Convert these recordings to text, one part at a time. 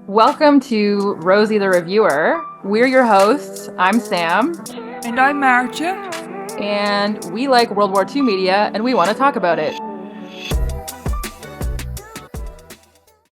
Welcome to Rosie the Reviewer. We're your hosts. I'm Sam. And I'm Marcia. And we like World War II media and we want to talk about it.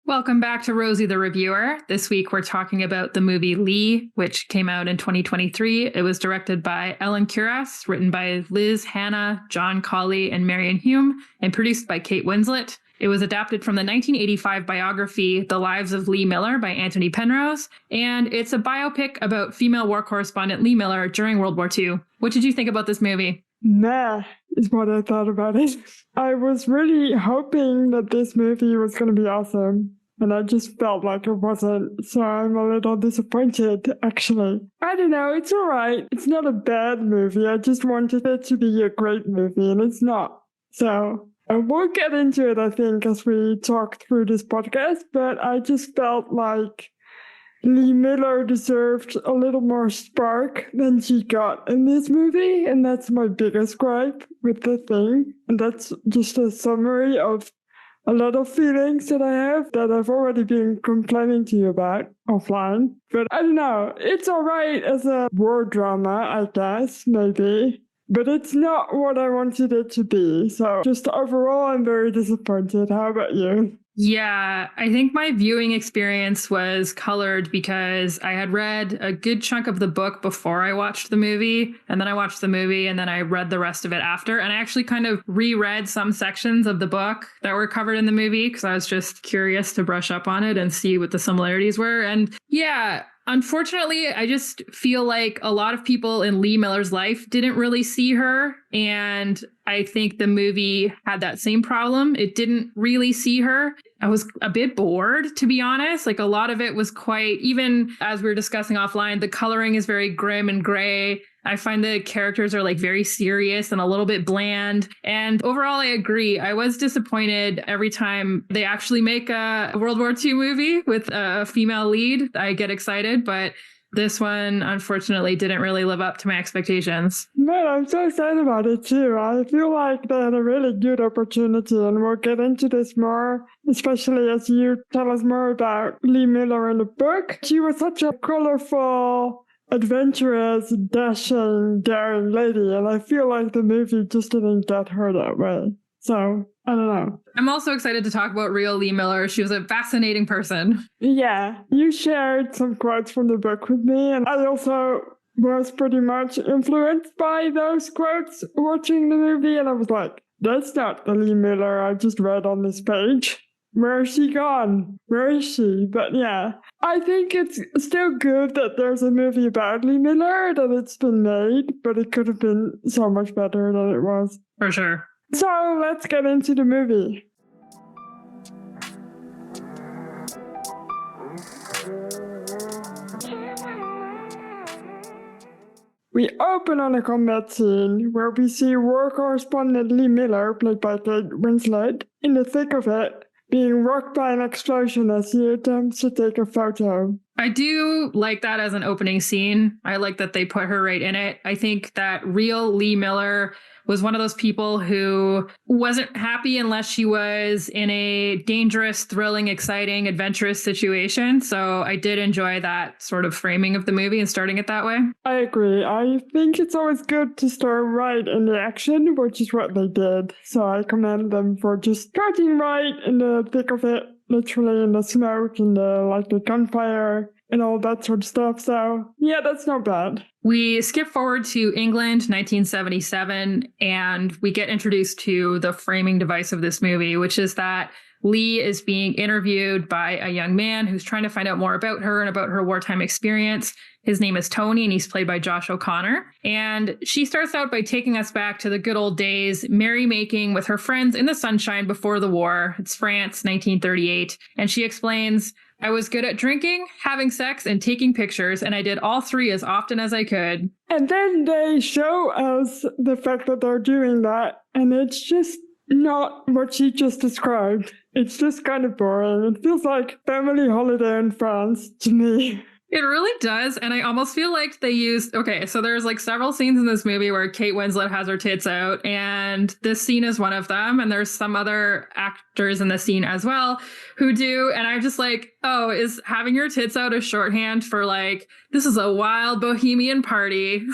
Welcome back to Rosie the Reviewer. This week we're talking about the movie Lee, which came out in 2023. It was directed by Ellen Kuras, written by Liz Hannah, John Colley, and Marion Hume, and produced by Kate Winslet. It was adapted from the 1985 biography The Lives of Lee Miller by Anthony Penrose, and it's a biopic about female war correspondent Lee Miller during World War II. What did you think about this movie? Nah, is what I thought about it. I was really hoping that this movie was going to be awesome, and I just felt like it wasn't, so I'm a little disappointed, actually. I don't know, it's alright. It's not a bad movie, I just wanted it to be a great movie, and it's not. So, we'll get into it, I think, as we talk through this podcast, but I just felt like Lee Miller deserved a little more spark than she got in this movie, and that's my biggest gripe with the thing. And that's just a summary of a lot of feelings that I have that I've already been complaining to you about offline. But I don't know, it's alright as a war drama, I guess, maybe. But it's not what I wanted it to be. So just overall, I'm very disappointed. How about you? Yeah, I think my viewing experience was colored because I had read a good chunk of the book before I watched the movie, and then I watched the movie, and then I read the rest of it after. And I actually kind of reread some sections of the book that were covered in the movie because I was just curious to brush up on it and see what the similarities were. And yeah, unfortunately, I just feel like a lot of people in Lee Miller's life didn't really see her. And I think the movie had that same problem. It didn't really see her. I was a bit bored, to be honest. Like a lot of it was quite, even as we were discussing offline, the coloring is very grim and gray. I find the characters are like very serious and a little bit bland. And overall, I agree. I was disappointed every time they actually make a World War II movie with a female lead. I get excited, but this one, unfortunately, didn't really live up to my expectations. Man, I'm so excited about it too. I feel like they had a really good opportunity, and we'll get into this more, especially as you tell us more about Lee Miller in the book. She was such a colorful, adventurous, dashing, daring lady, and I feel like the movie just didn't get her that way. So, I don't know. I'm also excited to talk about real Lee Miller. She was a fascinating person. Yeah, you shared some quotes from the book with me, and I also was pretty much influenced by those quotes watching the movie, and I was like, that's not the Lee Miller I just read on this page. Where is she gone? Where is she? But yeah, I think it's still good that there's a movie about Lee Miller, that it's been made, but it could have been so much better than it was. For sure. So let's get into the movie. We open on a combat scene where we see war correspondent Lee Miller, played by Kate Winslet, in the thick of it, being rocked by an explosion as he attempts to take a photo. I do like that as an opening scene. I like that they put her right in it. I think that real Lee Miller was one of those people who wasn't happy unless she was in a dangerous, thrilling, exciting, adventurous situation. So I did enjoy that sort of framing of the movie and starting it that way. I agree. I think it's always good to start right in the action, which is what they did. So I commend them for just starting right in the thick of it, literally in the smoke and the gunfire and all that sort of stuff. So yeah, that's not bad. We skip forward to England, 1977, and we get introduced to the framing device of this movie, which is that Lee is being interviewed by a young man who's trying to find out more about her and about her wartime experience. His name is Tony, and he's played by Josh O'Connor. And she starts out by taking us back to the good old days, merrymaking with her friends in the sunshine before the war. It's France, 1938. And she explains, I was good at drinking, having sex, and taking pictures, and I did all three as often as I could. And then they show us the fact that they're doing that, and it's just not what she just described. It's just kind of boring. It feels like family holiday in France to me. It really does. And I almost feel like they used, okay, so there's like several scenes in this movie where Kate Winslet has her tits out, and this scene is one of them. And there's some other actors in the scene as well who do. And I'm just like, oh, is having your tits out a shorthand for like, this is a wild bohemian party?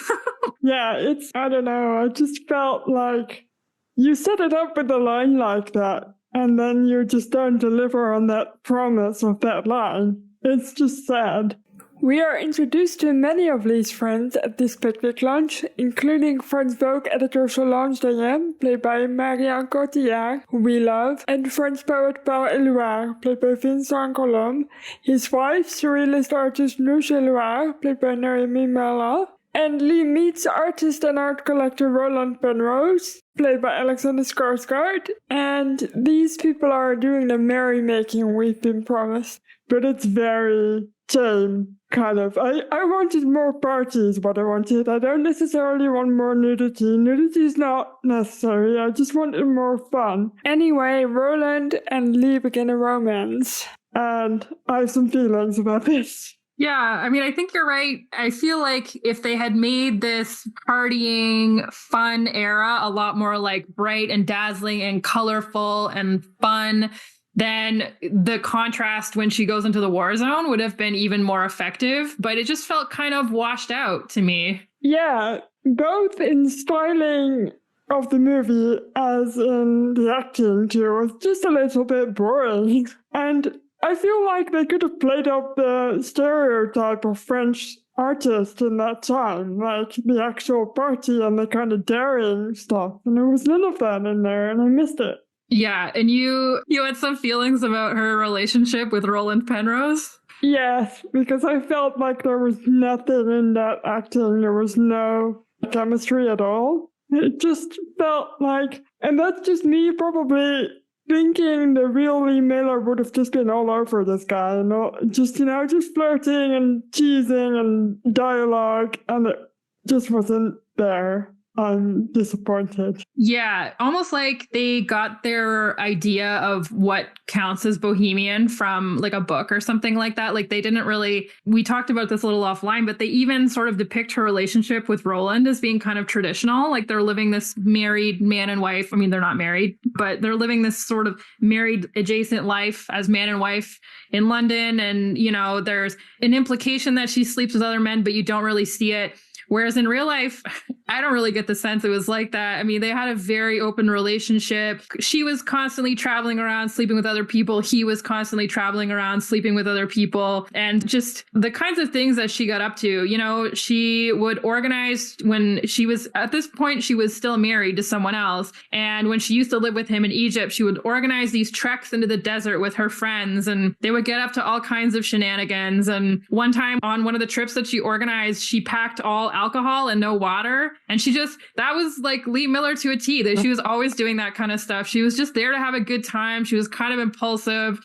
Yeah, I don't know. I just felt like you set it up with a line like that, and then you just don't deliver on that promise of that line. It's just sad. We are introduced to many of Lee's friends at this picnic lunch, including French Vogue editor Solange Diane, played by Marianne Cotillard, who we love, and French poet Paul Éluard, played by Vincent Colomb, his wife, surrealist artist Nouche Éluard, played by Noémie Merlan, and Lee meets artist and art collector Roland Penrose, played by Alexander Skarsgård, and these people are doing the merrymaking we've been promised. But it's very tame, kind of. I wanted more parties, what I wanted. I don't necessarily want more nudity. Nudity is not necessary. I just wanted more fun. Anyway, Roland and Lee begin a romance. And I have some feelings about this. Yeah, I mean, I think you're right. I feel like if they had made this partying, fun era a lot more like bright and dazzling and colorful and fun, then the contrast when she goes into the war zone would have been even more effective. But it just felt kind of washed out to me. Yeah, both in styling of the movie as in the acting too was just a little bit boring. And I feel like they could have played up the stereotype of French artists in that time, like the actual party and the kind of daring stuff. And there was none of that in there, and I missed it. Yeah, and you had some feelings about her relationship with Roland Penrose? Yes, because I felt like there was nothing in that acting. There was no chemistry at all. It just felt like, and that's just me probably thinking the real Lee Miller would have just been all over this guy, just flirting and teasing and dialogue, and it just wasn't there. I'm disappointed. Yeah, almost like they got their idea of what counts as bohemian from like a book or something like that. Like they didn't really, we talked about this a little offline, but they even sort of depict her relationship with Roland as being kind of traditional. Like they're living this married man and wife. I mean, they're not married, but they're living this sort of married adjacent life as man and wife in London. And, there's an implication that she sleeps with other men, but you don't really see it. Whereas in real life, I don't really get the sense it was like that. I mean, they had a very open relationship. She was constantly traveling around, sleeping with other people. He was constantly traveling around, sleeping with other people. And just the kinds of things that she got up to, she would organize when she was, at this point, she was still married to someone else. And when she used to live with him in Egypt, she would organize these treks into the desert with her friends. And they would get up to all kinds of shenanigans. And one time on one of the trips that she organized, she packed all alcohol and no water. And that was like Lee Miller to a T, that she was always doing that kind of stuff. She was just there to have a good time. She was kind of impulsive.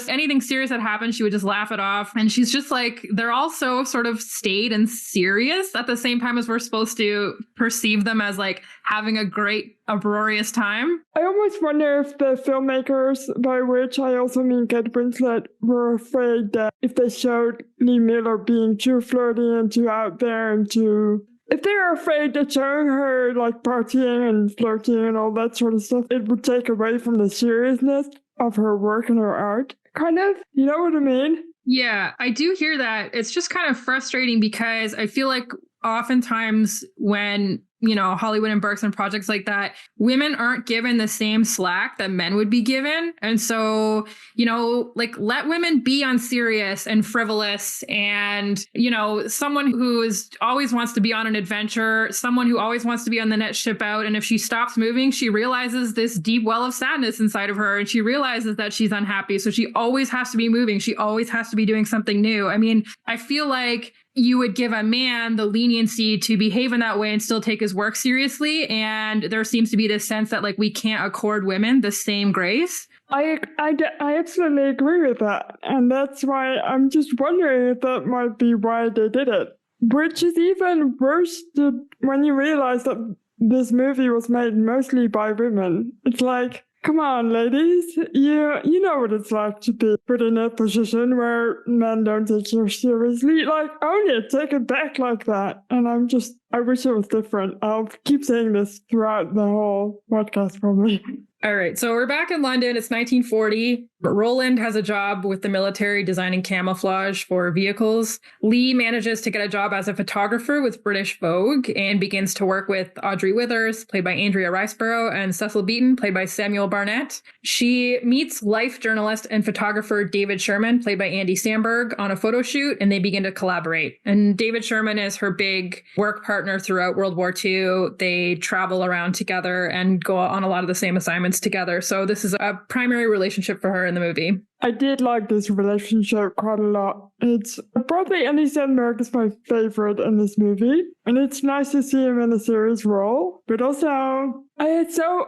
Anything serious that happened, she would just laugh it off. And she's just like, they're all so sort of staid and serious at the same time as we're supposed to perceive them as like having a great, uproarious time. I almost wonder if the filmmakers, by which I also mean Kate Winslet, were afraid that if they showed Lee Miller being too flirty and too out there and if they were afraid that showing her like partying and flirting and all that sort of stuff, it would take away from the seriousness of her work and her art, kind of. You know what I mean? Yeah, I do hear that. It's just kind of frustrating because I feel like oftentimes when Hollywood embarks on projects like that, women aren't given the same slack that men would be given. And so, like let women be unserious and frivolous and, someone who always wants to be on an adventure, someone who always wants to be on the next ship out. And if she stops moving, she realizes this deep well of sadness inside of her and she realizes that she's unhappy. So she always has to be moving. She always has to be doing something new. I mean, I feel like you would give a man the leniency to behave in that way and still take his work seriously. And there seems to be this sense that like we can't accord women the same grace. I absolutely agree with that. And that's why I'm just wondering if that might be why they did it. Which is even worse when you realize that this movie was made mostly by women. It's like Come on, ladies. You know what it's like to be put in a position where men don't take you seriously. Like, own it, take it back like that. And I wish it was different. I'll keep saying this throughout the whole podcast, probably. All right, so we're back in London. It's 1940. Roland has a job with the military designing camouflage for vehicles. Lee manages to get a job as a photographer with British Vogue and begins to work with Audrey Withers, played by Andrea Riceborough, and Cecil Beaton, played by Samuel Barnett. She meets Life journalist and photographer David Sherman, played by Andy Samberg, on a photo shoot, and they begin to collaborate. And David Sherman is her big work partner throughout World War II. They travel around together and go on a lot of the same assignments together. So this is a primary relationship for her in the movie. I did like this relationship quite a lot. It's probably Andy Samberg is my favorite in this movie. And it's nice to see him in a serious role. But also, I had so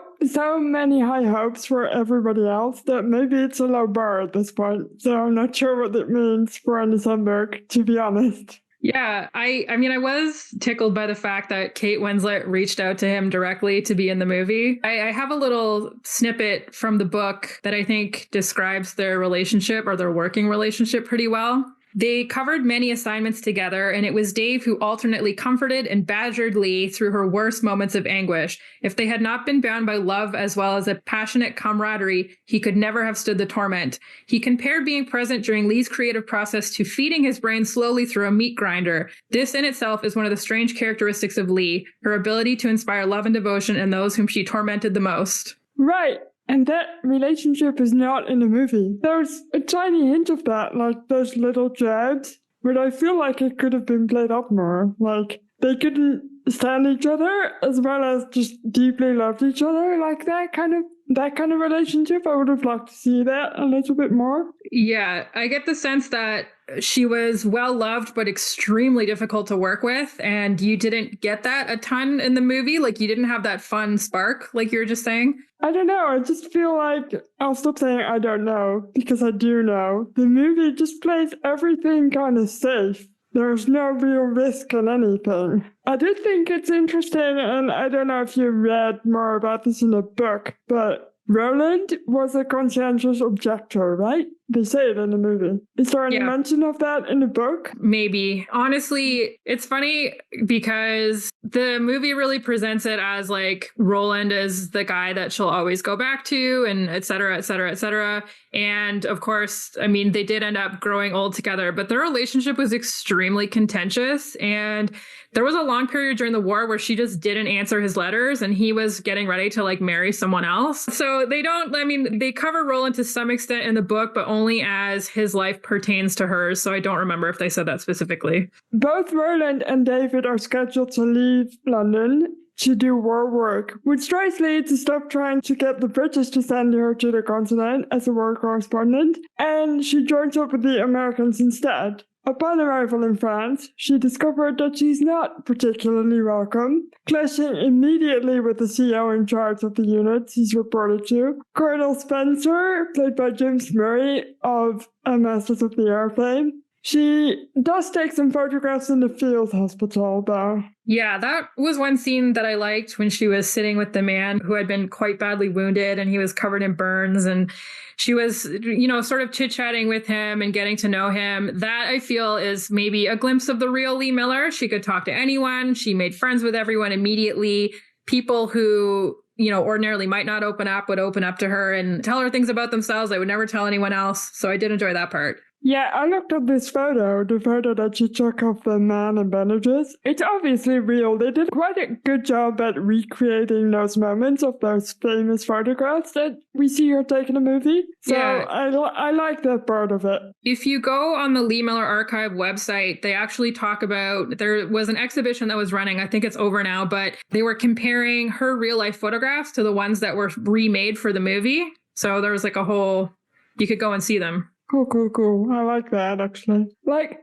many high hopes for everybody else that maybe it's a low bar at this point. So I'm not sure what it means for Andy Samberg, to be honest. Yeah, I mean, I was tickled by the fact that Kate Winslet reached out to him directly to be in the movie. I have a little snippet from the book that I think describes their relationship or their working relationship pretty well. They covered many assignments together, and it was Dave who alternately comforted and badgered Lee through her worst moments of anguish. If they had not been bound by love as well as a passionate camaraderie, he could never have stood the torment. He compared being present during Lee's creative process to feeding his brain slowly through a meat grinder. This in itself is one of the strange characteristics of Lee, her ability to inspire love and devotion in those whom she tormented the most. Right. And that relationship is not in the movie. There's a tiny hint of that, like those little jabs, but I feel like it could have been played up more. Like, they couldn't stand each other as well as just deeply loved each other. Like that kind of relationship. I would have liked to see that a little bit more. Yeah, I get the sense that she was well loved, but extremely difficult to work with. And you didn't get that a ton in the movie. Like, you didn't have that fun spark, like you were just saying. I don't know. I just feel like I'll stop saying I don't know because I do know. The movie just plays everything kind of safe. There's no real risk in anything. I do think it's interesting, and I don't know if you read more about this in the book, but Roland was a conscientious objector, right? They say it in the movie. Is there any mention of that in the book? Maybe. Honestly, it's funny because the movie really presents it as like Roland is the guy that she'll always go back to, and et cetera, et cetera, et cetera. And of course, I mean, they did end up growing old together, but their relationship was extremely contentious. And there was a long period during the war where she just didn't answer his letters and he was getting ready to like marry someone else. So they cover Roland to some extent in the book, but only as his life pertains to hers. So I don't remember if they said that specifically. Both Roland and David are scheduled to leave London to do war work, which drives Lee to stop trying to get the British to send her to the continent as a war correspondent, and she joins up with the Americans instead. Upon arrival in France, she discovered that she's not particularly welcome, clashing immediately with the CO in charge of the unit he's reported to, Colonel Spencer, played by James Murray of Masters of the Air fame. She does take some photographs in the field hospital, though. Yeah, that was one scene that I liked when she was sitting with the man who had been quite badly wounded and he was covered in burns. And she was, sort of chit-chatting with him and getting to know him. That, I feel, is maybe a glimpse of the real Lee Miller. She could talk to anyone. She made friends with everyone immediately. People who, ordinarily might not open up would open up to her and tell her things about themselves. They would never tell anyone else. So I did enjoy that part. Yeah, I looked up this photo, the photo that she took of the man in bandages. It's obviously real. They did quite a good job at recreating those moments of those famous photographs that we see her take in the movie. So yeah. I like that part of it. If you go on the Lee Miller Archive website, they actually talk about, there was an exhibition that was running, I think it's over now, but they were comparing her real life photographs to the ones that were remade for the movie. So there was like a whole, you could go and see them. Cool. I like that, actually.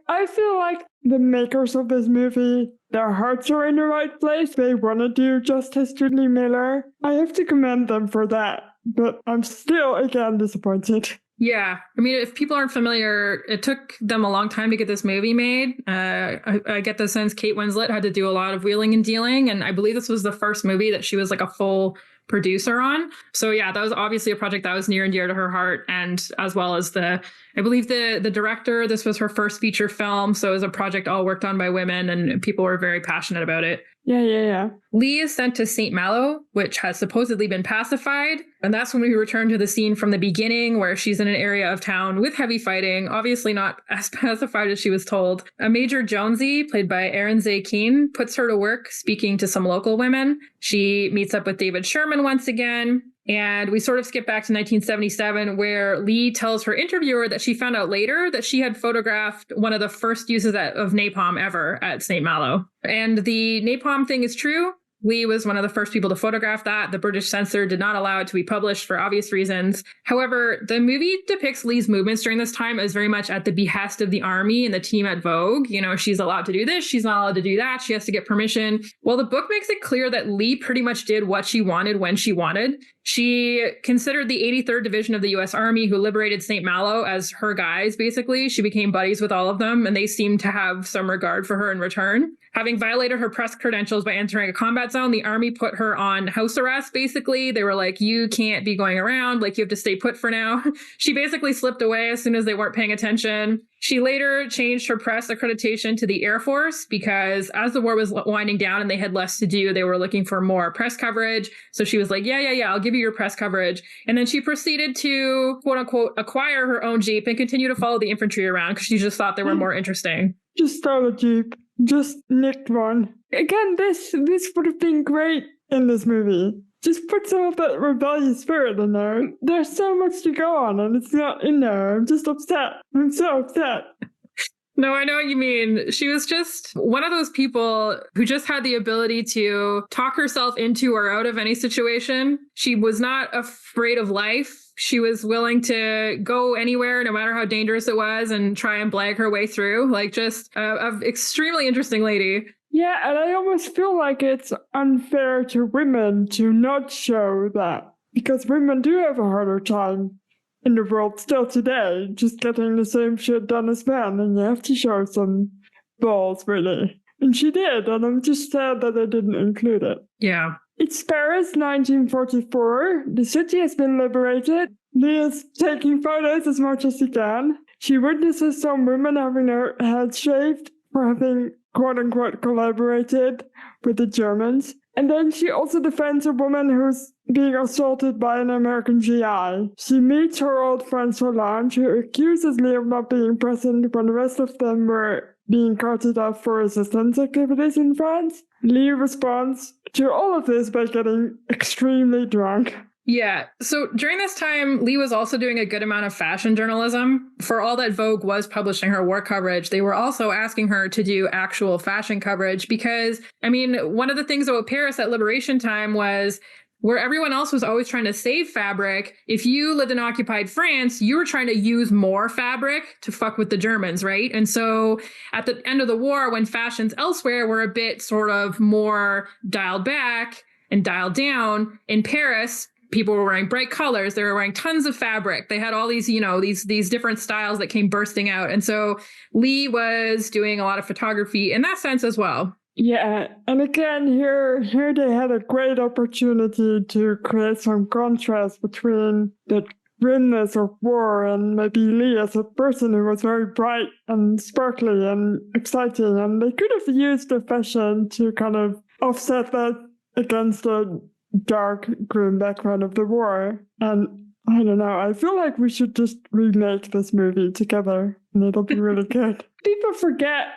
I feel like the makers of this movie, their hearts are in the right place. They want to do justice to Lee Miller. I have to commend them for that. But I'm still, again, disappointed. Yeah. I mean, if people aren't familiar, it took them a long time to get this movie made. I get the sense Kate Winslet had to do a lot of wheeling and dealing. And I believe this was the first movie that she was like a full producer on. So yeah, that was obviously a project that was near and dear to her heart. And as well as I believe the director, this was her first feature film. So it was a project all worked on by women and people were very passionate about it. Yeah. Lee is sent to St. Malo, which has supposedly been pacified. And that's when we return to the scene from the beginning where she's in an area of town with heavy fighting, obviously not as pacified as she was told. A Major Jonesy, played by Erin Zay Keene, puts her to work speaking to some local women. She meets up with David Sherman once again. And we sort of skip back to 1977, where Lee tells her interviewer that she found out later that she had photographed one of the first uses of napalm ever at St. Malo. And the napalm thing is true. Lee was one of the first people to photograph that. The British censor did not allow it to be published for obvious reasons. However, the movie depicts Lee's movements during this time as very much at the behest of the army and the team at Vogue. You know, she's allowed to do this, she's not allowed to do that, she has to get permission. Well, the book makes it clear that Lee pretty much did what she wanted when she wanted. She considered the 83rd Division of the U.S. Army, who liberated St. Malo, as her guys, basically. She became buddies with all of them, and they seemed to have some regard for her in return. Having violated her press credentials by entering a combat zone, the Army put her on house arrest, basically. They were like, you can't be going around, like, you have to stay put for now. She basically slipped away as soon as they weren't paying attention. She later changed her press accreditation to the Air Force because as the war was winding down and they had less to do, they were looking for more press coverage. So she was like, yeah, I'll give you your press coverage. And then she proceeded to, quote unquote, acquire her own Jeep and continue to follow the infantry around because she just thought they were more interesting. Just stole a Jeep. Just nicked one. Again, this would have been great in this movie. Just put some of that rebellious spirit in there. There's so much to go on and it's not in there. I'm just upset. I'm so upset. No, I know what you mean. She was just one of those people who just had the ability to talk herself into or out of any situation. She was not afraid of life. She was willing to go anywhere, no matter how dangerous it was, and try and blag her way through. Like, just an extremely interesting lady. Yeah, and I almost feel like it's unfair to women to not show that. Because women do have a harder time in the world still today, just getting the same shit done as men, and you have to show some balls, really. And she did, and I'm just sad that they didn't include it. Yeah. It's Paris, 1944. The city has been liberated. Leah's taking photos as much as she can. She witnesses some women having their heads shaved for having, quote-unquote, collaborated with the Germans. And then she also defends a woman who's being assaulted by an American GI. She meets her old friend Solange, who accuses Lee of not being present when the rest of them were being carted off for resistance activities in France. Lee responds to all of this by getting extremely drunk. Yeah. So during this time, Lee was also doing a good amount of fashion journalism. For all that Vogue was publishing her war coverage, they were also asking her to do actual fashion coverage because, I mean, one of the things about Paris at Liberation time was where everyone else was always trying to save fabric. If you lived in occupied France, you were trying to use more fabric to fuck with the Germans, right? And so at the end of the war, when fashions elsewhere were a bit sort of more dialed back and dialed down, in Paris, people were wearing bright colors. They were wearing tons of fabric. They had all these, these different styles that came bursting out. And so Lee was doing a lot of photography in that sense as well. Yeah, and again, here they had a great opportunity to create some contrast between the grimness of war and maybe Lee as a person who was very bright and sparkly and exciting. And they could have used the fashion to kind of offset that against the dark, grim background of the war. And I don't know, I feel like we should just remake this movie together and it'll be really good. People forget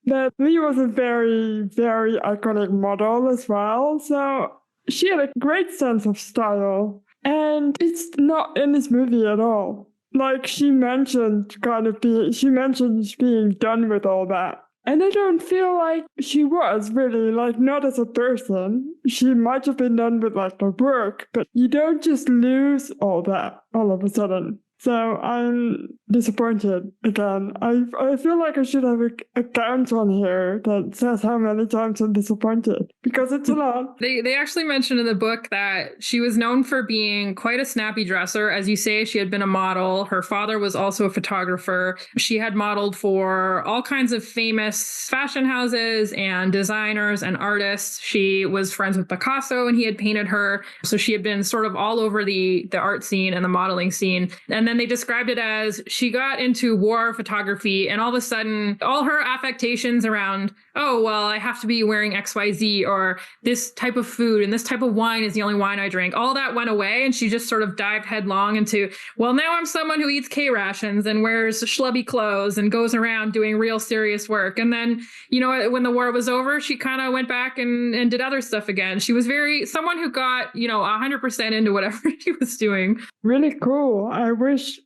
that Lee was a very, very iconic model as well. So she had a great sense of style. And it's not in this movie at all. Like she mentioned being done with all that. And I don't feel like she was really, like, not as a person. She might have been done with, like, the work, but you don't just lose all that all of a sudden. So I'm disappointed again. I feel like I should have a count on here that says how many times I'm disappointed, because it's a lot. They actually mentioned in the book that she was known for being quite a snappy dresser. As you say, she had been a model. Her father was also a photographer. She had modeled for all kinds of famous fashion houses and designers and artists. She was friends with Picasso and he had painted her. So she had been sort of all over the art scene and the modeling scene. And then they described it as she got into war photography and all of a sudden all her affectations around, oh, well, I have to be wearing XYZ or this type of food and this type of wine is the only wine I drink. All that went away and she just sort of dived headlong into, well, now I'm someone who eats K rations and wears schlubby clothes and goes around doing real serious work. And then, you know, when the war was over, she kind of went back and did other stuff again. She was someone who got, 100% into whatever she was doing. Really cool. I wish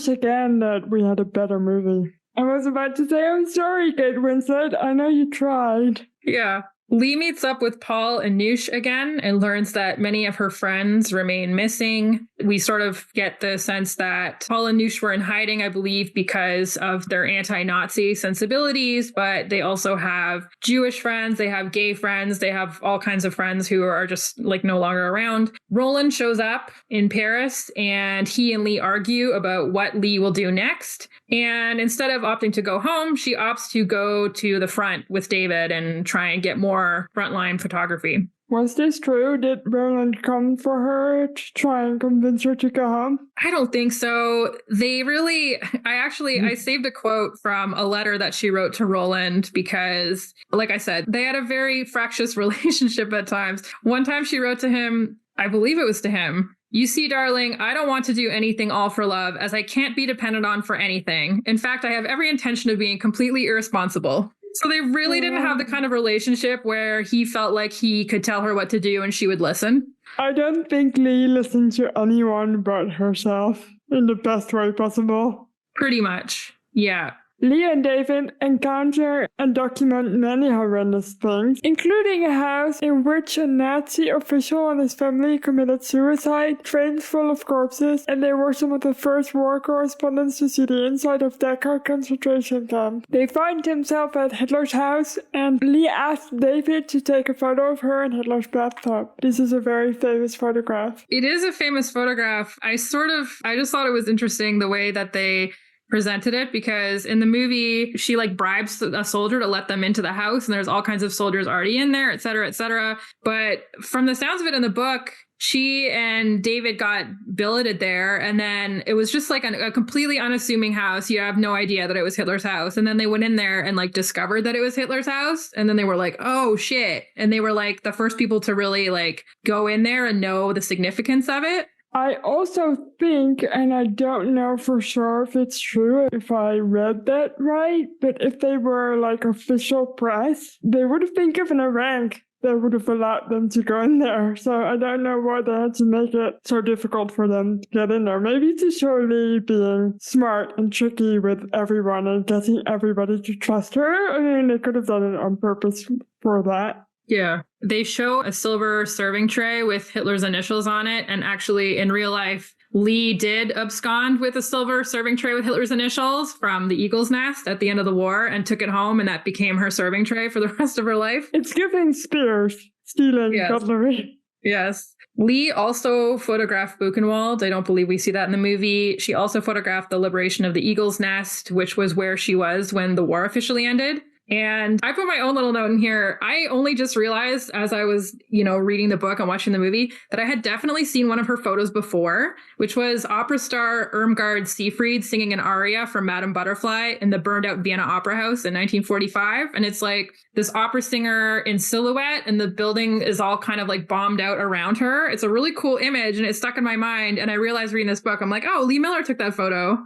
again that we had a better movie. I was about to say, I'm sorry, Kate Winslet. I know you tried. Yeah. Lee meets up with Paul and Noosh again and learns that many of her friends remain missing. We sort of get the sense that Paul and Noosh were in hiding, I believe, because of their anti-Nazi sensibilities, but they also have Jewish friends, they have gay friends, they have all kinds of friends who are just like no longer around. Roland shows up in Paris and he and Lee argue about what Lee will do next. And instead of opting to go home, she opts to go to the front with David and try and get more frontline photography. Was this true? Did Roland come for her to try and convince her to go home? I don't think so. I saved a quote from a letter that she wrote to Roland because, like I said, they had a very fractious relationship at times. One time she wrote to him, I believe it was to him, "You see, darling, I don't want to do anything all for love, as I can't be depended on for anything. In fact, I have every intention of being completely irresponsible." So they really didn't have the kind of relationship where he felt like he could tell her what to do and she would listen. I don't think Lee listened to anyone but herself in the best way possible. Pretty much, yeah. Lee and David encounter and document many horrendous things, including a house in which a Nazi official and his family committed suicide, trains full of corpses, and they were some of the first war correspondents to see the inside of Dachau concentration camp. They find themselves at Hitler's house, and Lee asks David to take a photo of her in Hitler's bathtub. This is a very famous photograph. It is a famous photograph. I just thought it was interesting the way that they presented it, because in the movie she like bribes a soldier to let them into the house and there's all kinds of soldiers already in there, et cetera, et cetera. But from the sounds of it in the book, she and David got billeted there and then it was just like a completely unassuming house. You have no idea that it was Hitler's house. And then they went in there and like discovered that it was Hitler's house. And then they were like, oh shit. And they were like the first people to really like go in there and know the significance of it. I also think, and I don't know for sure if it's true, if I read that right, but if they were like official press, they would have been given a rank that would have allowed them to go in there. So I don't know why they had to make it so difficult for them to get in there. Maybe to show Lee being smart and tricky with everyone and getting everybody to trust her. I mean, they could have done it on purpose for that. Yeah. They show a silver serving tray with Hitler's initials on it. And actually, in real life, Lee did abscond with a silver serving tray with Hitler's initials from the Eagle's Nest at the end of the war and took it home. And that became her serving tray for the rest of her life. It's giving Spears stealing cutlery. Yes. Lee also photographed Buchenwald. I don't believe we see that in the movie. She also photographed the liberation of the Eagle's Nest, which was where she was when the war officially ended. And I put my own little note in here. I only just realized as I was, reading the book and watching the movie that I had definitely seen one of her photos before, which was opera star Irmgard Seyfried singing an aria from Madame Butterfly in the burned out Vienna Opera House in 1945. And it's like this opera singer in silhouette and the building is all kind of like bombed out around her. It's a really cool image and it stuck in my mind. And I realized reading this book, I'm like, oh, Lee Miller took that photo.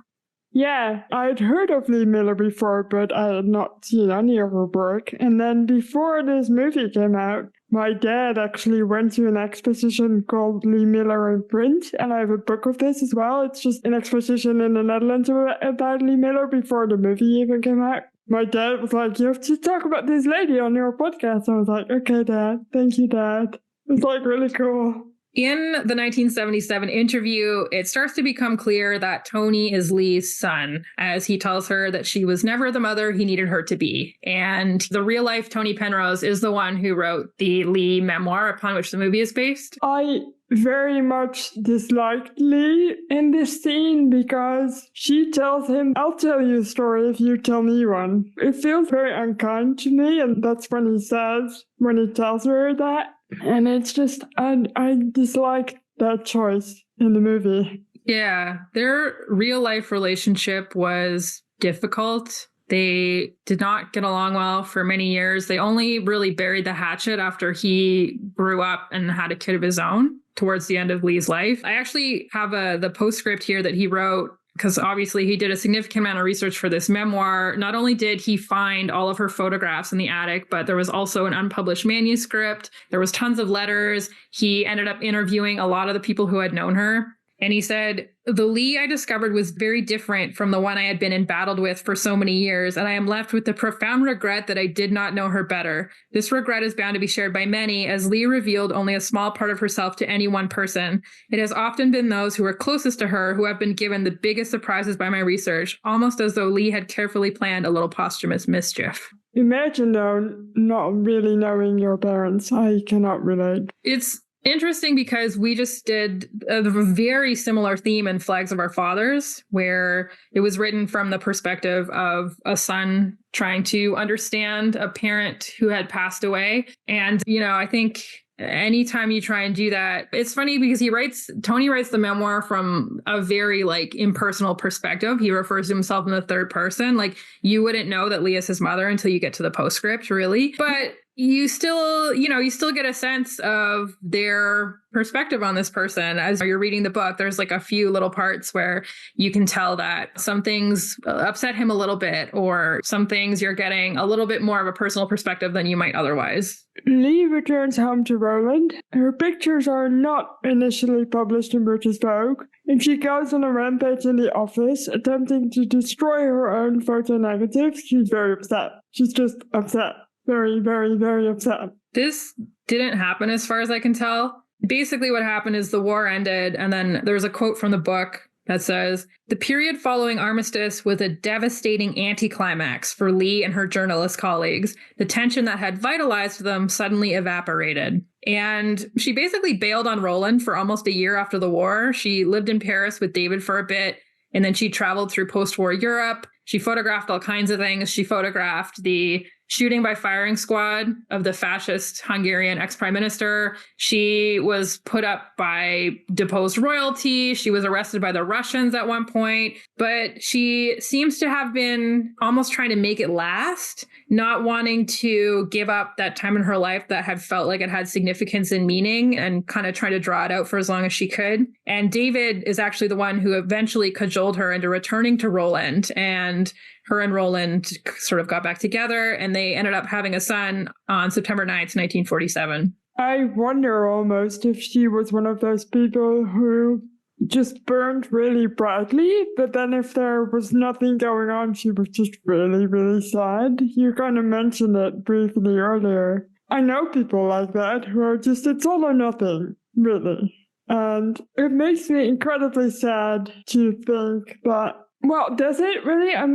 Yeah, I'd heard of Lee Miller before, but I had not seen any of her work. And then before this movie came out, my dad actually went to an exposition called Lee Miller in Print, and I have a book of this as well. It's just an exposition in the Netherlands about Lee Miller before the movie even came out. My dad was like, you have to talk about this lady on your podcast. I was like, okay, Dad. Thank you, Dad. It's like really cool. In the 1977 interview, it starts to become clear that Tony is Lee's son, as he tells her that she was never the mother he needed her to be. And the real life Tony Penrose is the one who wrote the Lee memoir upon which the movie is based. I very much disliked Lee in this scene because she tells him, I'll tell you a story if you tell me one. It feels very unkind to me, and that's when he says, when he tells her that. And it's just, I dislike that choice in the movie. Yeah, their real life relationship was difficult. They did not get along well for many years. They only really buried the hatchet after he grew up and had a kid of his own towards the end of Lee's life. I actually have the postscript here that he wrote, because obviously he did a significant amount of research for this memoir. Not only did he find all of her photographs in the attic, but there was also an unpublished manuscript. There was tons of letters. He ended up interviewing a lot of the people who had known her. And he said, the Lee I discovered was very different from the one I had been embattled with for so many years, and I am left with the profound regret that I did not know her better. This regret is bound to be shared by many, as Lee revealed only a small part of herself to any one person. It has often been those who were closest to her who have been given the biggest surprises by my research, almost as though Lee had carefully planned a little posthumous mischief. Imagine, though, not really knowing your parents. I cannot relate. It's interesting because we just did a very similar theme in Flags of Our Fathers, where it was written from the perspective of a son trying to understand a parent who had passed away. And, you know, I think anytime you try and do that, it's funny because Tony writes the memoir from a very like impersonal perspective. He refers to himself in the third person. Like, you wouldn't know that Leah is his mother until you get to the postscript, really. But you still get a sense of their perspective on this person. As you're reading the book, there's like a few little parts where you can tell that some things upset him a little bit, or some things you're getting a little bit more of a personal perspective than you might otherwise. Lee returns home to Roland. Her pictures are not initially published in British Vogue, and she goes on a rampage in the office, attempting to destroy her own photo negatives. She's very upset. She's just upset. Very, very, very upset. This didn't happen as far as I can tell. Basically what happened is the war ended, and then there's a quote from the book that says, "The period following armistice was a devastating anticlimax for Lee and her journalist colleagues. The tension that had vitalized them suddenly evaporated." And she basically bailed on Roland for almost a year after the war. She lived in Paris with David for a bit, and then she traveled through post-war Europe. She photographed all kinds of things. She photographed the shooting by firing squad of the fascist Hungarian ex-prime minister. She was put up by deposed royalty. She was arrested by the Russians at one point, but she seems to have been almost trying to make it last, not wanting to give up that time in her life that had felt like it had significance and meaning, and kind of trying to draw it out for as long as she could. And David is actually the one who eventually cajoled her into returning to Roland, and her and Roland sort of got back together, and they ended up having a son on September 9th, 1947. I wonder almost if she was one of those people who just burned really brightly, but then if there was nothing going on, she was just really, really sad. You kind of mentioned it briefly earlier. I know people like that who are just, it's all or nothing, really. And it makes me incredibly sad to think that, well, does it really? I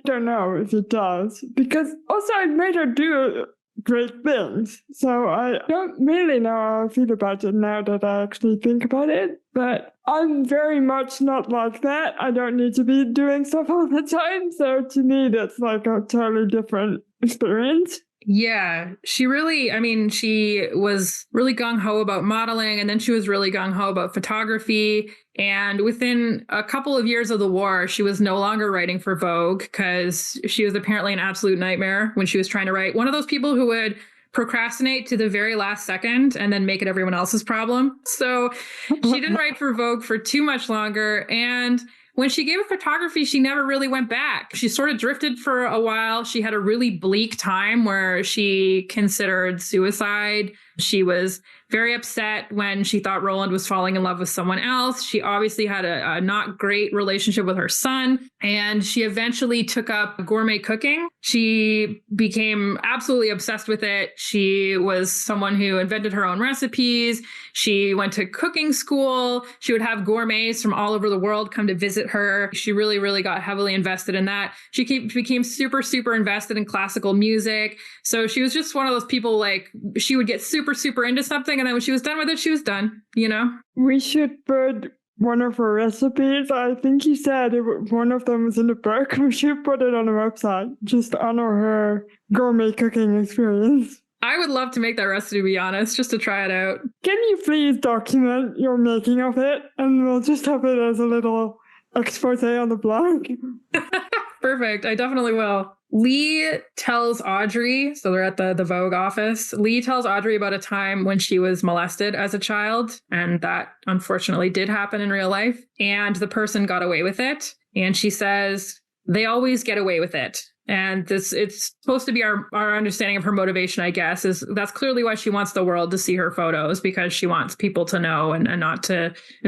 don't know if it does, because also it made her do great things. So I don't really know how I feel about it now that I actually think about it, but I'm very much not like that. I don't need to be doing stuff all the time. So to me, that's like a totally different experience. Yeah, she was really gung-ho about modeling, and then she was really gung-ho about photography. And within a couple of years of the war, she was no longer writing for Vogue because she was apparently an absolute nightmare when she was trying to write. One of those people who would procrastinate to the very last second and then make it everyone else's problem. So she didn't write for Vogue for too much longer. And when she gave up photography, she never really went back. She sort of drifted for a while. She had a really bleak time where she considered suicide She was very upset when she thought Roland was falling in love with someone else. She obviously had a not great relationship with her son, and she eventually took up gourmet cooking. She became absolutely obsessed with it. She was someone who invented her own recipes. She went to cooking school. She would have gourmets from all over the world come to visit her. She really, really got heavily invested in that. She became super, super invested in classical music. So she was just one of those people, like, she would get super, super into something, and then when she was done with it, she was done, you know? We should put one of her recipes. I think you said one of them was in the book. We should put it on the website. Just honor her gourmet cooking experience. I would love to make that recipe, to be honest, just to try it out. Can you please document your making of it? And we'll just have it as a little expose on the blog. Perfect. I definitely will. Lee tells Audrey, so they're at the Vogue office. Lee tells Audrey about a time when she was molested as a child, and that unfortunately did happen in real life. And the person got away with it. And she says, they always get away with it. And it's supposed to be our understanding of her motivation, I guess, is that's clearly why she wants the world to see her photos, because she wants people to know and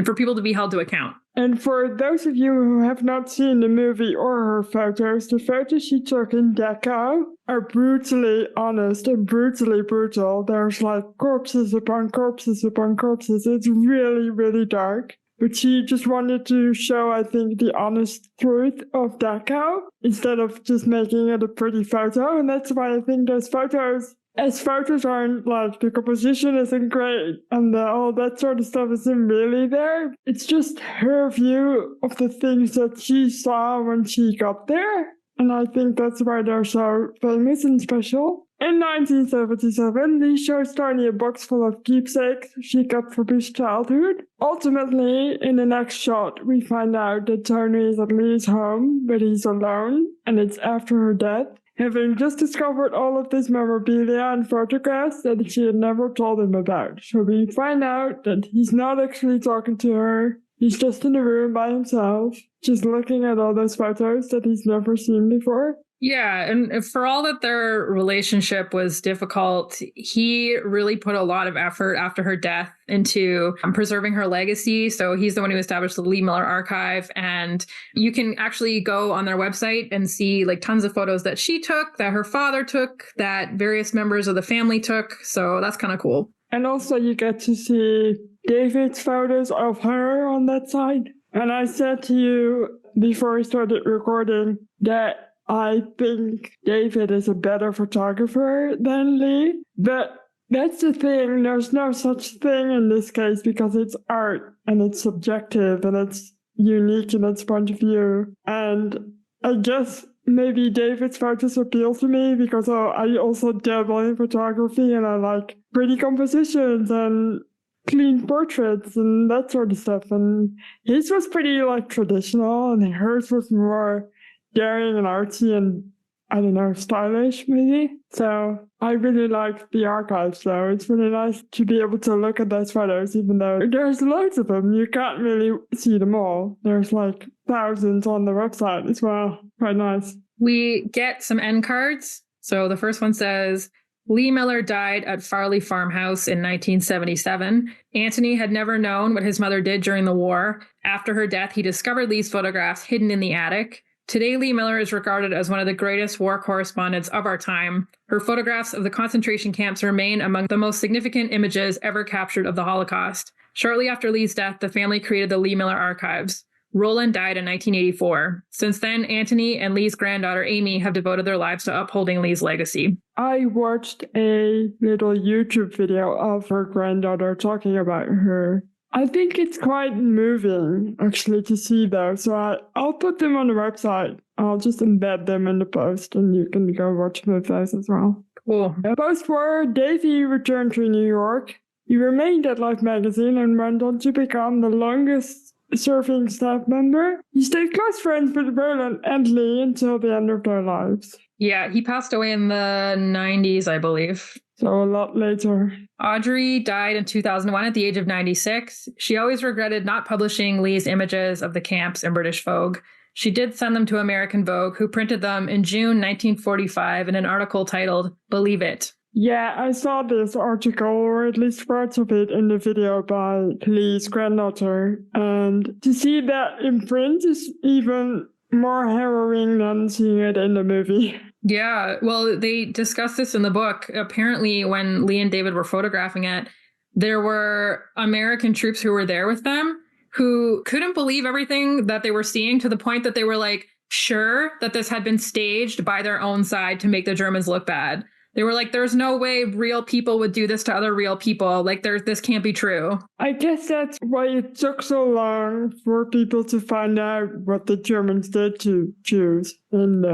for people to be held to account. And for those of you who have not seen the movie or her photos, the photos she took in Dachau are brutally honest and brutally brutal. There's like corpses upon corpses upon corpses. It's really, really dark. But she just wanted to show, I think, the honest truth of Dachau instead of just making it a pretty photo. And that's why I think those photos, as photos aren't like, the composition isn't great and all that sort of stuff isn't really there. It's just her view of the things that she saw when she got there. And I think that's why they're so famous and special. In 1977, Lee shows Tony a box full of keepsakes she kept from his childhood. Ultimately, in the next shot, we find out that Tony is at Lee's home, but he's alone, and it's after her death, having just discovered all of this memorabilia and photographs that she had never told him about. So we find out that he's not actually talking to her. He's just in the room by himself, just looking at all those photos that he's never seen before. Yeah, and for all that their relationship was difficult, he really put a lot of effort after her death into preserving her legacy. So he's the one who established the Lee Miller Archive, and you can actually go on their website and see like tons of photos that she took, that her father took, that various members of the family took. So that's kind of cool. And also you get to see David's photos of her on that side. And I said to you before we started recording that I think David is a better photographer than Lee, but that's the thing. There's no such thing in this case because it's art and it's subjective and it's unique in its point of view. And I guess maybe David's photos appeal to me because I also dabble in photography and I like pretty compositions and clean portraits and that sort of stuff. And his was pretty like traditional and hers was more daring and artsy and, I don't know, stylish maybe. So I really like the archives though. It's really nice to be able to look at those photos even though there's loads of them. You can't really see them all. There's like thousands on the website as well. Quite nice. We get some end cards. So the first one says, Lee Miller died at Farley Farmhouse in 1977. Anthony had never known what his mother did during the war. After her death, he discovered Lee's photographs hidden in the attic. Today, Lee Miller is regarded as one of the greatest war correspondents of our time. Her photographs of the concentration camps remain among the most significant images ever captured of the Holocaust. Shortly after Lee's death, the family created the Lee Miller Archives. Roland died in 1984. Since then, Anthony and Lee's granddaughter Amy have devoted their lives to upholding Lee's legacy. I watched a little YouTube video of her granddaughter talking about her. I think it's quite moving, actually, to see those. So I'll put them on the website. I'll just embed them in the post, and you can go watch them with those as well. Cool. Post-war, Davy returned to New York. He remained at Life magazine and went on to become the longest-serving staff member. He stayed close friends with Roland and Lee until the end of their lives. Yeah, he passed away in the 90s, I believe. So a lot later. Audrey died in 2001 at the age of 96. She always regretted not publishing Lee's images of the camps in British Vogue. She did send them to American Vogue, who printed them in June 1945 in an article titled, Believe It. Yeah, I saw this article, or at least parts of it, in the video by Lee's granddaughter. And to see that in print is even more harrowing than seeing it in the movie. Yeah, well, they discussed this in the book. Apparently, when Lee and David were photographing it, there were American troops who were there with them who couldn't believe everything that they were seeing, to the point that they were like sure that this had been staged by their own side to make the Germans look bad. They were like, there's no way real people would do this to other real people. Like, this can't be true. I guess that's why it took so long for people to find out what the Germans did to Jews and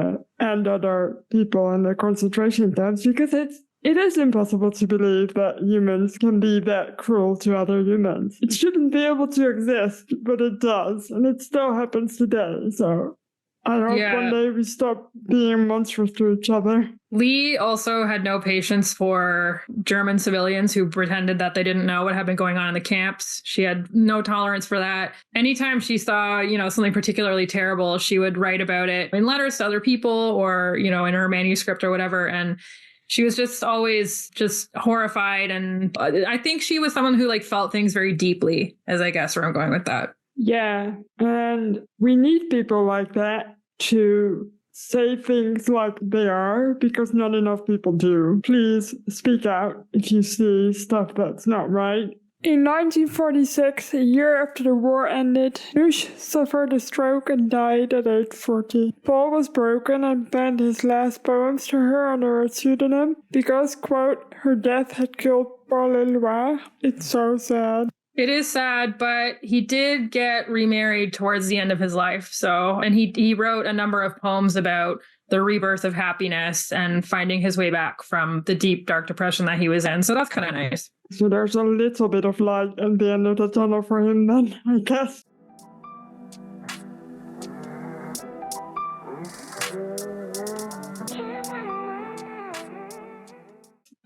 other people in the concentration camps, because it is impossible to believe that humans can be that cruel to other humans. It shouldn't be able to exist, but it does, and it still happens today, so I hope one day we stop being monstrous to each other. Lee also had no patience for German civilians who pretended that they didn't know what had been going on in the camps. She had no tolerance for that. Anytime she saw, something particularly terrible, she would write about it in letters to other people or, in her manuscript or whatever. And she was just always just horrified. And I think she was someone who felt things very deeply, as I guess where I'm going with that. Yeah, and we need people like that to say things like they are, because not enough people do. Please speak out if you see stuff that's not right. In 1946, a year after the war ended, Nush suffered a stroke and died at age 40. Paul was broken and penned his last poems to her under a pseudonym because, quote, her death had killed Paul Eloy. It's so sad. It is sad, but he did get remarried towards the end of his life. And he wrote a number of poems about the rebirth of happiness and finding his way back from the deep, dark depression that he was in. So that's kind of nice. So there's a little bit of light at the end of the tunnel for him then, I guess.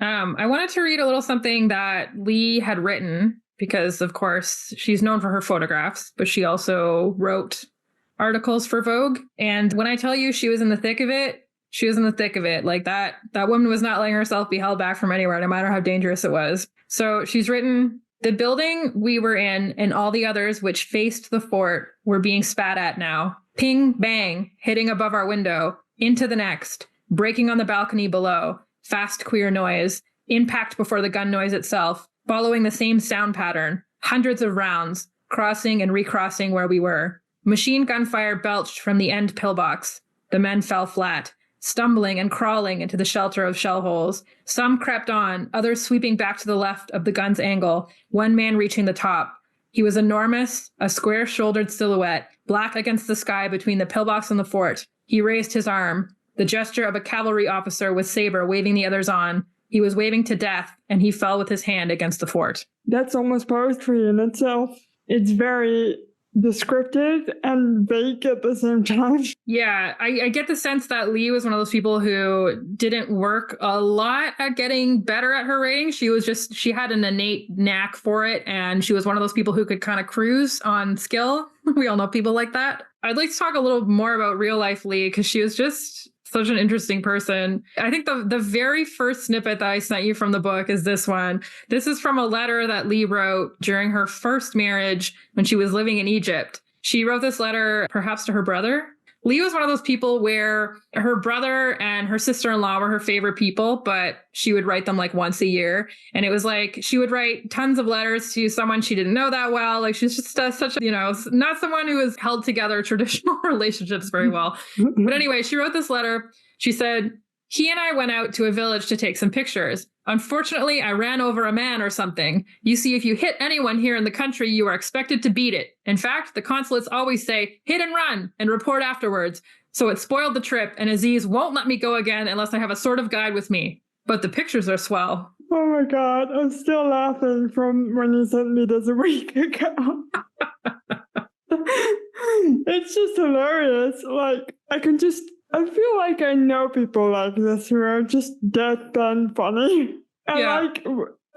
I wanted to read a little something that Lee had written, because, of course, she's known for her photographs, but she also wrote articles for Vogue. And when I tell you she was in the thick of it, she was in the thick of it. Like that woman was not letting herself be held back from anywhere, no matter how dangerous it was. So she's written, the building we were in and all the others which faced the fort were being spat at now. Ping, bang, hitting above our window, into the next, breaking on the balcony below, fast, queer noise, impact before the gun noise itself, following the same sound pattern, hundreds of rounds, crossing and recrossing where we were. Machine gun fire belched from the end pillbox. The men fell flat, stumbling and crawling into the shelter of shell holes. Some crept on, others sweeping back to the left of the gun's angle, one man reaching the top. He was enormous, a square-shouldered silhouette, black against the sky between the pillbox and the fort. He raised his arm, the gesture of a cavalry officer with saber waving the others on. He was waving to death, and he fell with his hand against the fort. That's almost poetry in itself. It's very descriptive and vague at the same time. Yeah, I get the sense that Lee was one of those people who didn't work a lot at getting better at her writing. She had an innate knack for it, and she was one of those people who could kind of cruise on skill. We all know people like that. I'd like to talk a little more about real life Lee, because she was just such an interesting person. I think the very first snippet that I sent you from the book is this one. This is from a letter that Lee wrote during her first marriage when she was living in Egypt. She wrote this letter perhaps to her brother. Lee was one of those people where her brother and her sister-in-law were her favorite people, but she would write them once a year. And it was she would write tons of letters to someone she didn't know that well. She's just such a, not someone who has held together traditional relationships very well. But anyway, she wrote this letter. She said, he and I went out to a village to take some pictures. Unfortunately, I ran over a man or something. You see, if you hit anyone here in the country, you are expected to beat it. In fact, the consulates always say, hit and run, and report afterwards. So it spoiled the trip, and Aziz won't let me go again unless I have a sort of guide with me. But the pictures are swell. Oh my God, I'm still laughing from when you sent me this a week ago. It's just hilarious. I feel like I know people like this who are just deadpan funny. And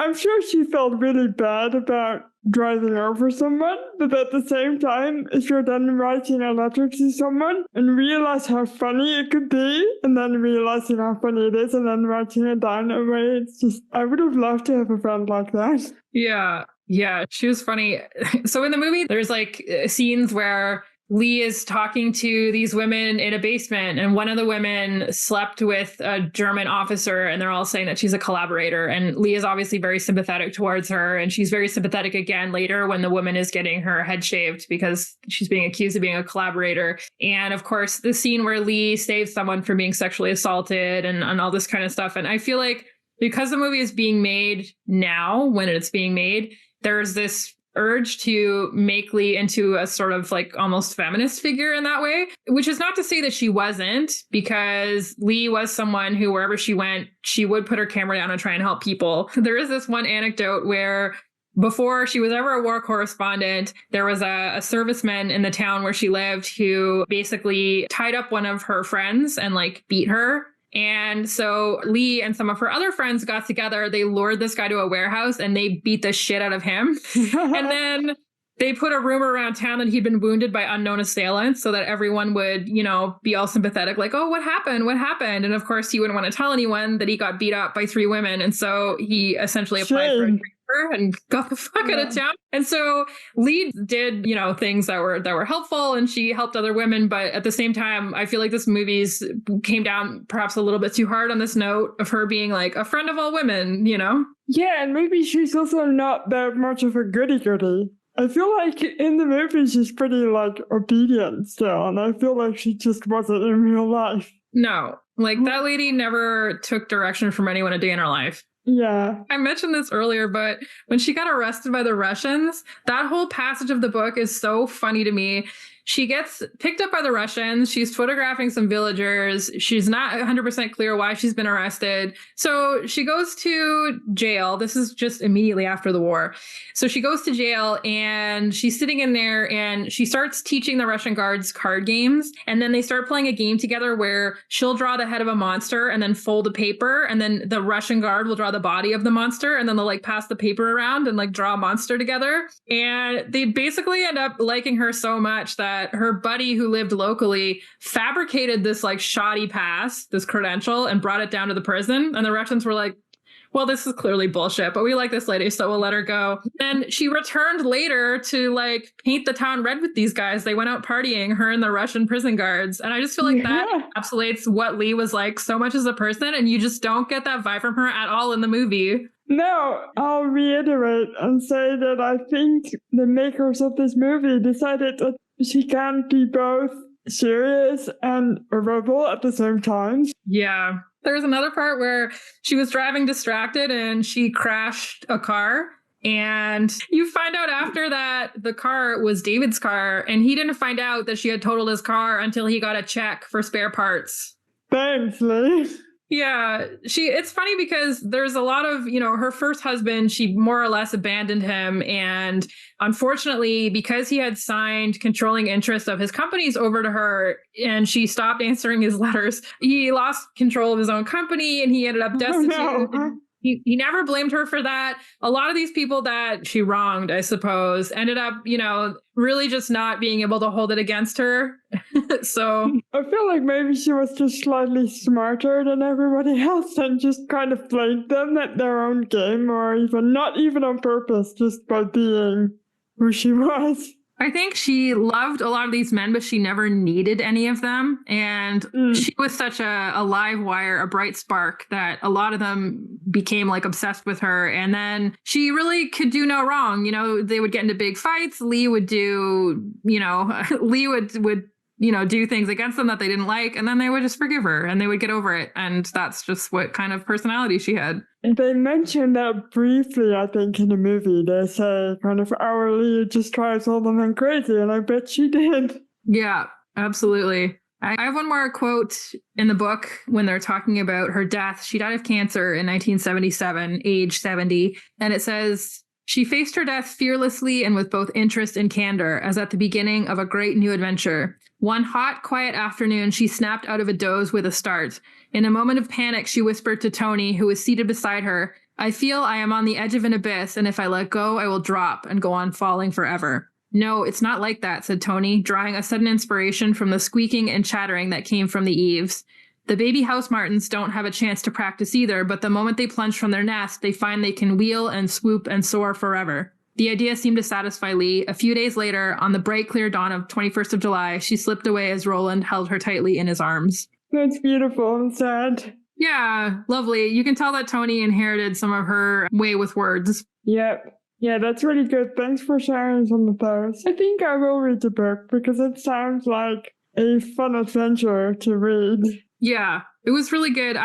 I'm sure she felt really bad about driving over someone, but at the same time, if you're then writing a letter to someone and realize how funny it could be, and then realizing how funny it is, and then writing it down away, it's just, I would have loved to have a friend like that. Yeah. Yeah. She was funny. So in the movie, there's like scenes where Lee is talking to these women in a basement, and one of the women slept with a German officer, and they're all saying that she's a collaborator. And Lee is obviously very sympathetic towards her, and she's very sympathetic again later when the woman is getting her head shaved because she's being accused of being a collaborator. And of course, the scene where Lee saves someone from being sexually assaulted and all this kind of stuff. And I feel like because the movie is being made now, when it's being made, there's this urge to make Lee into a sort of like almost feminist figure in that way, which is not to say that she wasn't, because Lee was someone who, wherever she went, she would put her camera down and try and help people. There is this one anecdote where before she was ever a war correspondent, there was a serviceman in the town where she lived who basically tied up one of her friends and like beat her. And so Lee and some of her other friends got together. They lured this guy to a warehouse and they beat the shit out of him. And then they put a rumor around town that he'd been wounded by unknown assailants so that everyone would, you know, be all sympathetic, like, oh, what happened? What happened? And of course, he wouldn't want to tell anyone that he got beat up by 3 women. And so he essentially applied for a transfer and got the fuck out of town. And so Lee did, you know, things that were helpful, and she helped other women. But at the same time, I feel like this movie's came down perhaps a little bit too hard on this note of her being like a friend of all women, you know? Yeah, and maybe she's also not that much of a goody-goody. I feel like in the movie she's pretty like obedient still, and I feel like she just wasn't in real life. No, like that lady never took direction from anyone a day in her life. Yeah. I mentioned this earlier, but when she got arrested by the Russians, that whole passage of the book is so funny to me. She gets picked up by the Russians. She's photographing some villagers. She's not 100% clear why she's been arrested. So she goes to jail. This is just immediately after the war. So she goes to jail and she's sitting in there and she starts teaching the Russian guards card games. And then they start playing a game together where she'll draw the head of a monster and then fold a paper. And then the Russian guard will draw the body of the monster. And then they'll like pass the paper around and like draw a monster together. And they basically end up liking her so much that her buddy who lived locally fabricated this like shoddy pass, this credential, and brought it down to the prison. And the Russians were like, well, this is clearly bullshit, but we like this lady, so we'll let her go. And she returned later to like paint the town red with these guys. They went out partying, her and the Russian prison guards. And I just feel like that encapsulates what Lee was like so much as a person. And you just don't get that vibe from her at all in the movie. No, I'll reiterate and say that I think the makers of this movie decided that she can't be both serious and a rebel at the same time. Yeah. There's another part where she was driving distracted and she crashed a car. And you find out after that the car was David's car, and he didn't find out that she had totaled his car until he got a check for spare parts. Thanks, Lee. Yeah, it's funny because there's a lot of, you know, her first husband, she more or less abandoned him. And unfortunately, because he had signed controlling interest of his companies over to her and she stopped answering his letters, he lost control of his own company and he ended up destitute. Oh, no. He never blamed her for that. A lot of these people that she wronged, I suppose, ended up, you know, really just not being able to hold it against her. So I feel like maybe she was just slightly smarter than everybody else and just kind of played them at their own game, or even not even on purpose, just by being who she was. I think she loved a lot of these men, but she never needed any of them. And she was such a live wire, a bright spark, that a lot of them became like obsessed with her. And then she really could do no wrong. You know, they would get into big fights. Lee would do, you know, Lee would you know, do things against them that they didn't like. And then they would just forgive her and they would get over it. And that's just what kind of personality she had. And they mentioned that briefly, I think, in the movie. They say kind of our Lee just drives all the men crazy. And I bet she did. Yeah, absolutely. I have one more quote in the book when they're talking about her death. She died of cancer in 1977, age 70. And it says, she faced her death fearlessly and with both interest and candor, as at the beginning of a great new adventure. One hot, quiet afternoon, she snapped out of a doze with a start. In a moment of panic, she whispered to Tony, who was seated beside her, I feel I am on the edge of an abyss, and if I let go, I will drop and go on falling forever. No, it's not like that, said Tony, drawing a sudden inspiration from the squeaking and chattering that came from the eaves. The baby house martins don't have a chance to practice either, but the moment they plunge from their nest, they find they can wheel and swoop and soar forever. The idea seemed to satisfy Lee. A few days later, on the bright, clear dawn of 21st of July, she slipped away as Roland held her tightly in his arms. That's beautiful and sad. Yeah, lovely. You can tell that Tony inherited some of her way with words. Yep. Yeah, that's really good. Thanks for sharing some of those. I think I will read the book because it sounds like a fun adventure to read. Yeah, it was really good.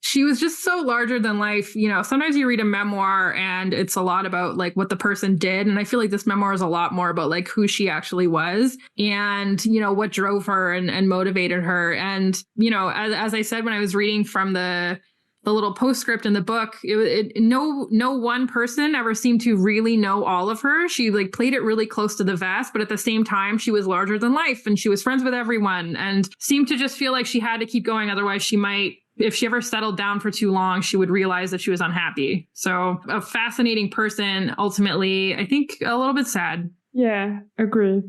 She was just so larger than life. You know, sometimes you read a memoir and it's a lot about like what the person did. And I feel like this memoir is a lot more about like who she actually was and, you know, what drove her and motivated her. And, you know, as I said, when I was reading from the little postscript in the book, no one person ever seemed to really know all of her. She like played it really close to the vest, but at the same time, she was larger than life and she was friends with everyone and seemed to just feel like she had to keep going. Otherwise, she might, if she ever settled down for too long, she would realize that she was unhappy. So a fascinating person, ultimately, I think a little bit sad. Yeah, agree.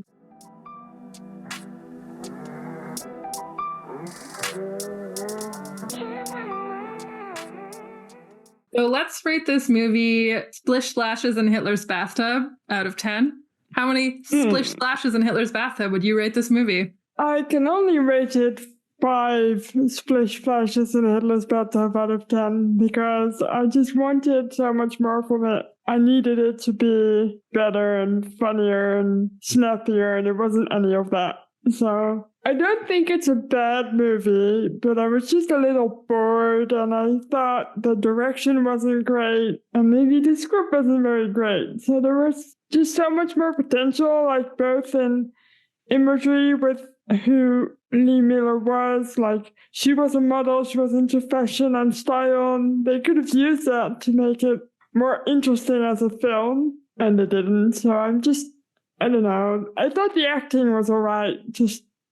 So let's rate this movie Splish Splashes in Hitler's Bathtub out of 10. How many splish splashes in Hitler's bathtub would you rate this movie? I can only rate it 5 splish splashes in Hitler's bathtub out of 10 because I just wanted so much more from it. I needed it to be better and funnier and snappier, and it wasn't any of that. So I don't think it's a bad movie, but I was just a little bored and I thought the direction wasn't great and maybe the script wasn't very great. So there was just so much more potential, like both in imagery with who Lee Miller was. Like she was a model, she was into fashion and style, and they could have used that to make it more interesting as a film, and they didn't. So I don't know. I thought the acting was all right,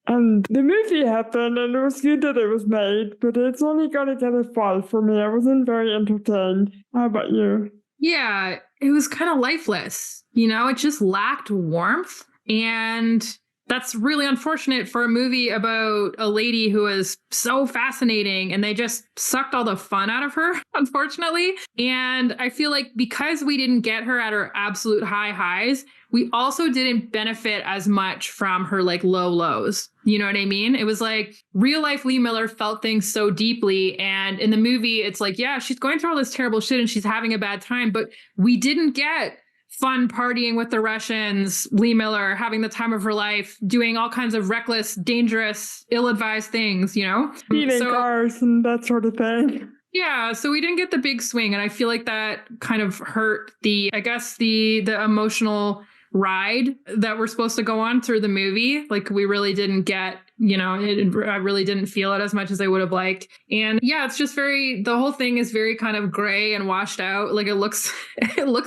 and the movie happened, and it was good that it was made, but it's only going to get a 5 for me. I wasn't very entertained. How about you? Yeah, it was kind of lifeless. You know, it just lacked warmth. And that's really unfortunate for a movie about a lady who is so fascinating and they just sucked all the fun out of her, unfortunately. And I feel like because we didn't get her at her absolute highs, we also didn't benefit as much from her like low lows. You know what I mean? It was like real life Lee Miller felt things so deeply. And in the movie, it's like, yeah, she's going through all this terrible shit and she's having a bad time, but we didn't get fun partying with the Russians, Lee Miller having the time of her life, doing all kinds of reckless, dangerous, ill-advised things, you know? Stealing cars and that sort of thing. Yeah, so we didn't get the big swing, and I feel like that kind of hurt the emotional ride that we're supposed to go on through the movie. Like we really didn't get, you know, I really didn't feel it as much as I would have liked. And yeah, it's just the whole thing is very kind of gray and washed out. Like it looks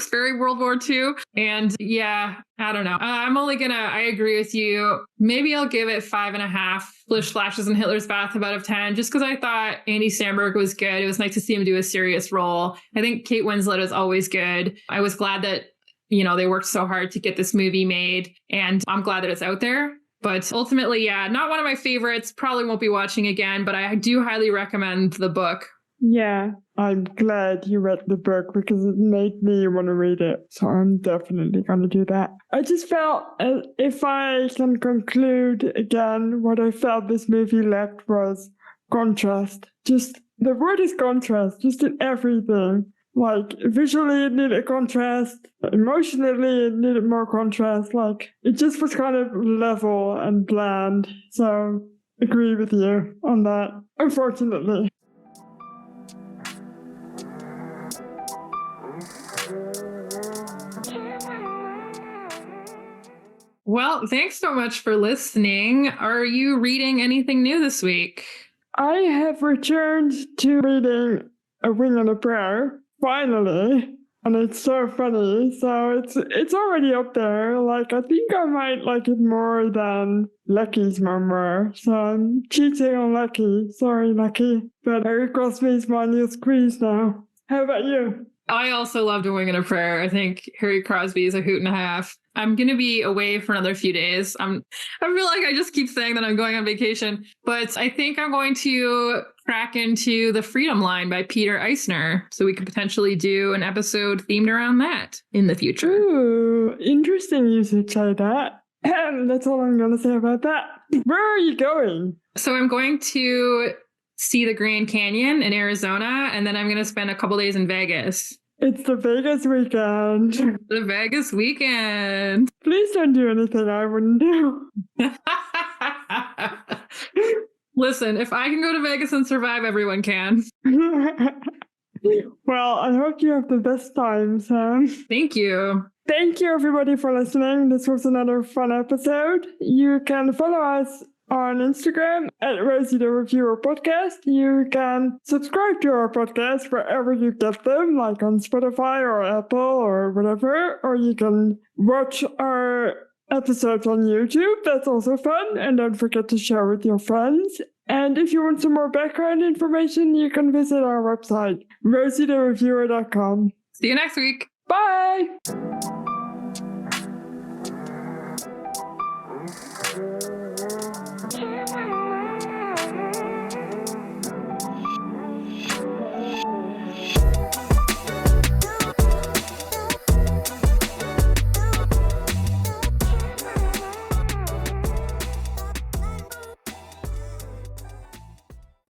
very World War II. And yeah, I don't know. I agree with you. Maybe I'll give it 5.5 splish splashes in Hitler's bathtub out of 10, just because I thought Andy Samberg was good. It was nice to see him do a serious role. I think Kate Winslet is always good. I was glad that, you know, they worked so hard to get this movie made, and I'm glad that it's out there. But ultimately, yeah, not one of my favorites. Probably won't be watching again, but I do highly recommend the book. Yeah, I'm glad you read the book because it made me want to read it. So I'm definitely going to do that. I just felt, if I can conclude again, what I felt this movie lacked was contrast. Just, the word is contrast, just in everything. Like, visually it needed contrast, emotionally it needed more contrast. Like, it just was kind of level and bland. So, agree with you on that, unfortunately. Well, thanks so much for listening. Are you reading anything new this week? I have returned to reading A Wing and a Prayer. Finally, and it's so funny. So it's already up there. Like I think I might like it more than Lucky's memoir. So I'm cheating on Lucky. Sorry, Lucky, but Eric Crosby's my new squeeze now. How about you? I also loved A Wing and a Prayer. I think Harry Crosby is a hoot and a half. I'm going to be away for another few days. I feel like I just keep saying that I'm going on vacation, but I think I'm going to crack into The Freedom Line by Peter Eisner. So we could potentially do an episode themed around that in the future. Ooh, interesting you should say that. That's all I'm going to say about that. Where are you going? So I'm going to see the Grand Canyon in Arizona, and then I'm going to spend a couple days in Vegas. It's the Vegas weekend. The Vegas weekend. Please don't do anything I wouldn't do. Listen, if I can go to Vegas and survive, everyone can. Well, I hope you have the best time, Sam. Thank you. Thank you, everybody, for listening. This was another fun episode. You can follow us on Instagram at Rosie the Reviewer Podcast. You can subscribe to our podcast wherever you get them, like on Spotify or Apple or whatever, or you can watch our episodes on YouTube. That's also fun. And don't forget to share with your friends. And if you want some more background information, you can visit our website, rosieTheReviewer.com. See you next week. Bye!